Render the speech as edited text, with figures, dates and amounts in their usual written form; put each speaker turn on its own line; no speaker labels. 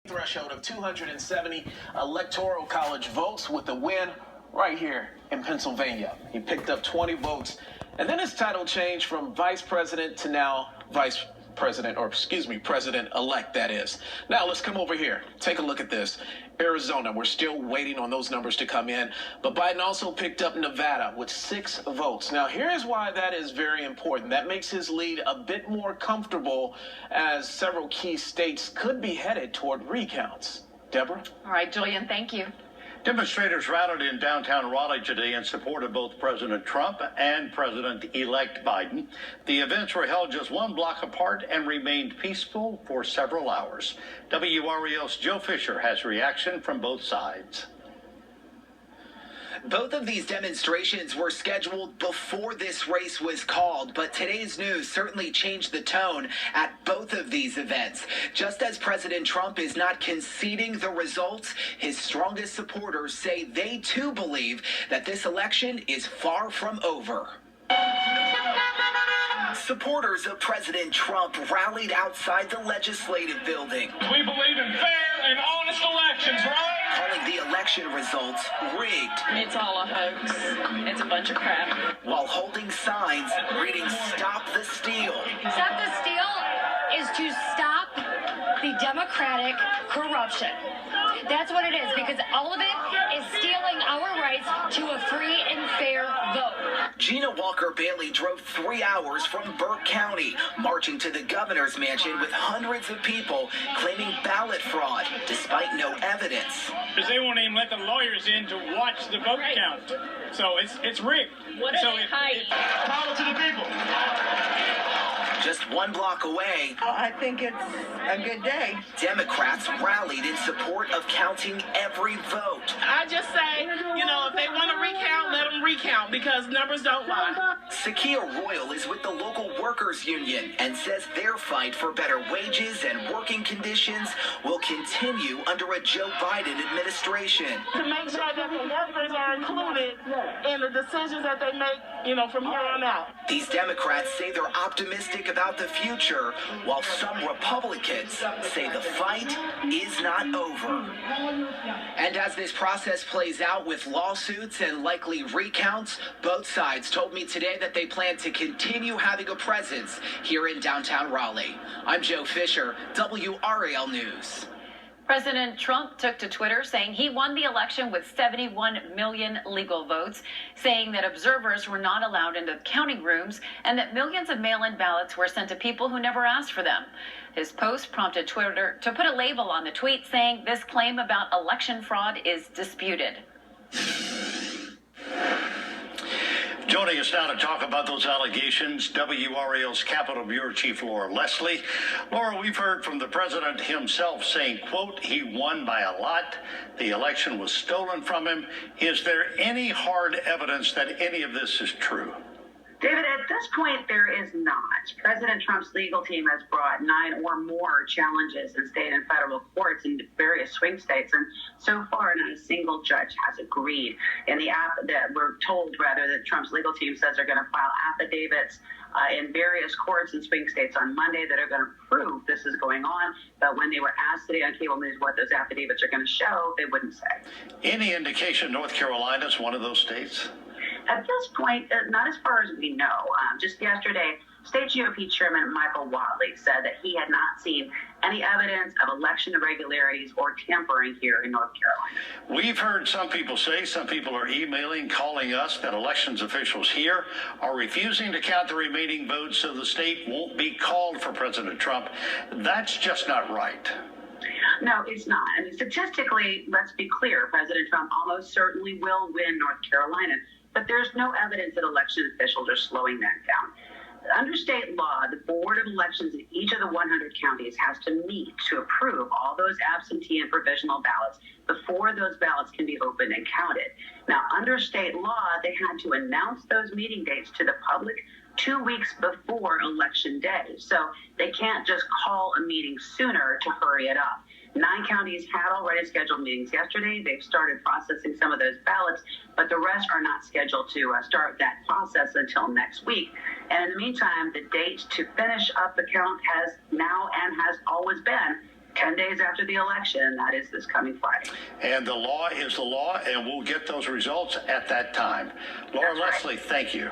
Threshold of 270 electoral college votes with a win right here in Pennsylvania. He picked up 20 votes, and then his title changed from vice president to now vice president, or excuse me, president-elect, that is. Now let's come over here. Take a look at this. Arizona, we're still waiting on those numbers to come in, but Biden also picked up Nevada with 6 votes. Now here's why that is very important. That makes his lead a bit more comfortable, as several key states could be headed toward recounts. Deborah?
All right, Julian, thank you.
Demonstrators rallied in downtown Raleigh today in support of both President Trump and President-elect Biden. The events were held just one block apart and remained peaceful for several hours. WREL's Joe Fisher has reaction from both sides.
Both of these demonstrations were scheduled before this race was called, but today's news certainly changed the tone at both of these events. Just as President Trump is not conceding the results, his strongest supporters say they too believe that this election is far from over. Supporters of President Trump rallied outside the legislative building.
We believe in fair and honest elections, right?
Calling the election results rigged.
It's all a hoax. It's a bunch of crap.
While holding signs reading "Stop the Steal."
Stop the Steal is to stop the Democratic corruption. That's what it is, because all of it is stealing our rights to a free and fair vote.
Gina Walker-Bailey drove 3 hours from Burke County, marching to the governor's mansion with hundreds of people claiming ballot fraud, despite no evidence.
Because they won't even let the lawyers in to watch the vote count. So it's rigged.
What are they hiding?
Power to the people.
Just 1 block away,
I think it's a good day.
Democrats rallied in support of counting every vote.
I just say, if they want to recount, let them recount, because numbers don't lie.
Sakia Royal is with the local workers union and says their fight for better wages and working conditions will continue under a Joe Biden administration.
To make sure that the workers are included in the decisions that they make, from here on out.
These Democrats say they're optimistic about the future, while some Republicans say the fight is not over. And as this process plays out with lawsuits and likely recounts, both sides told me today that they plan to continue having a presence here in downtown Raleigh. I'm Joe Fisher, WRAL News.
President Trump took to Twitter saying he won the election with 71 million legal votes, saying that observers were not allowed into counting rooms and that millions of mail-in ballots were sent to people who never asked for them. His post prompted Twitter to put a label on the tweet saying this claim about election fraud is disputed.
Joining us now to talk about those allegations, WRAL's Capitol Bureau Chief Laura Leslie. Laura, we've heard from the president himself saying, quote, he won by a lot. The election was stolen from him. Is there any hard evidence that any of this is true?
David, at this point, there is not. President Trump's legal team has brought 9 or more challenges in state and federal courts in various swing states, and so far, not a single judge has agreed. In the app that we're told, rather, that Trump's legal team says they're going to file affidavits in various courts in swing states on Monday that are going to prove this is going on. But when they were asked today on cable news what those affidavits are going to show, they wouldn't say.
Any indication North Carolina is one of those states?
At this point, not as far as we know. Just yesterday, State GOP Chairman Michael Whatley said that he had not seen any evidence of election irregularities or tampering here in North Carolina.
We've heard some people say, some people are emailing, calling us, that elections officials here are refusing to count the remaining votes so the state won't be called for President Trump. That's just not right.
No, it's not. I mean, statistically, let's be clear, President Trump almost certainly will win North Carolina. But there's no evidence that election officials are slowing that down. Under state law, the Board of Elections in each of the 100 counties has to meet to approve all those absentee and provisional ballots before those ballots can be opened and counted. Now, under state law, they had to announce those meeting dates to the public 2 weeks before Election Day. So they can't just call a meeting sooner to hurry it up. 9 counties had already scheduled meetings yesterday. They've started processing some of those ballots, but the rest are not scheduled to start that process until next week. And in the meantime, the date to finish up the count has now and has always been 10 days after the election, that is this coming Friday.
And the law is the law, and we'll get those results at that time. Laura
That's right.
Leslie, thank you.